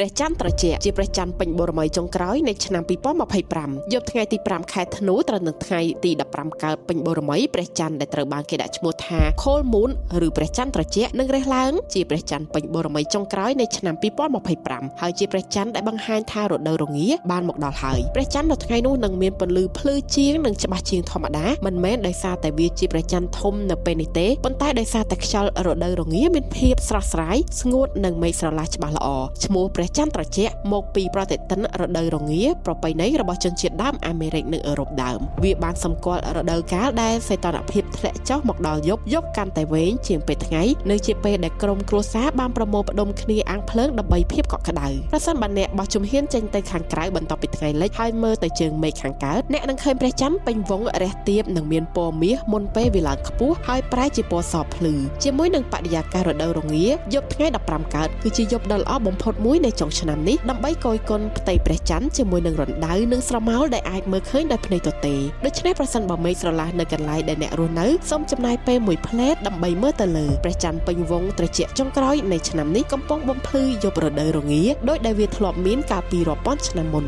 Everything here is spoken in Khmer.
ព្រះច័ន្ទត្រជាក់ជាព្រះច័ន្ទពេញបូរមីចុងក្រោយនៃឆ្នាំ2025យប់ថ្ងៃទី5ខែធ្នូត្រូវនឹងថ្ងៃទី15កើតពេញបូរមីព្រះច័ន្ទដែលត្រូវបានគេដាក់ឈ្មោះថា Full Moon ឬព្រះច័ន្ទត្រជាក់នឹងរះឡើងជាព្រះច័ន្ទពេញបូរមីចុងក្រោយនៃឆ្នាំ2025ហើយជាព្រះច័ន្ទដែលបង្ហាញថារដូវរងាបានមកដល់ហើយព្រះច័ន្ទនៅថ្ងៃនោះនឹងមានពន្លឺភ្លឺជាងនិងច្បាស់ជាងធម្មតាមិនមែនដោយសារតែវាជាព្រះច័ន្ទធំនៅពេលនេះទេប៉ុន្តែដោយសារតែខ្យល់រដូវរងាមានភាពស្រស់ស្រាយស្ងួតនិងមេឃស្រឡះច្បាស់ល្អឈ្មោះព្រះច័ន្ទត្រជាក់មកពីប្រតិទិនរដូវរងាប្រពៃណីរបស់ជនជាតិដើមអាមេរិកនិងអឺរ៉ុបដើមវាបានសម្គាល់រដូវកាលដែលសីតុណ្ហភាពធ្លាក់ចុះមកដល់យប់កាន់តែវែងជាងពេលថ្ងៃនិងជាពេលដែលក្រុមគ្រួសារបានប្រមូលផ្ដុំគ្នាអាំងភ្លើងដើម្បីភាពកក់ក្ដៅប្រសិនបើអ្នកបោះជំហានចេញទៅខាងក្រៅបន្ទាប់ពីថ្ងៃលិចហើយមើលទៅជើងមេឃខាងកើតអ្នកនឹងឃើញព្រះច័ន្ទពេញវងរះទាបនិងមានពណ៌មាសមុនពេលវាឡើងខ្ពស់ហើយប្រែជាពណ៌សភ្លឺជាមួយនឹងបរិយាកាសរដូវរងាយប់ថ្ងៃ15កើតគឺជាយប់ដ៏ល្អបំផុតមួយនៃចុងឆ្នាំនេះដើម្បីគយគន់ផ្ទៃព្រះច័ន្ទជាមួយនឹងរណ្ដៅនិងស្រមោលដែលអាចមើលឃើញដោយភ្នែកទទេដូច្នេះប្រសិនបើមេឃស្រឡះនៅកន្លែងដែលអ្នករស់នៅសូមចំណាយពេលមួយភ្លែតដើម្បីមើលទៅលើព្រះច័ន្ទពេញវងត្រជាក់ចុងក្រោយនៃឆ្នាំនេះកំពុងបំភ្លឺយប់រដូវរងាដោយដែលវាធ្លាប់មានកាលពីរាប់ពាន់ឆ្នាំមុន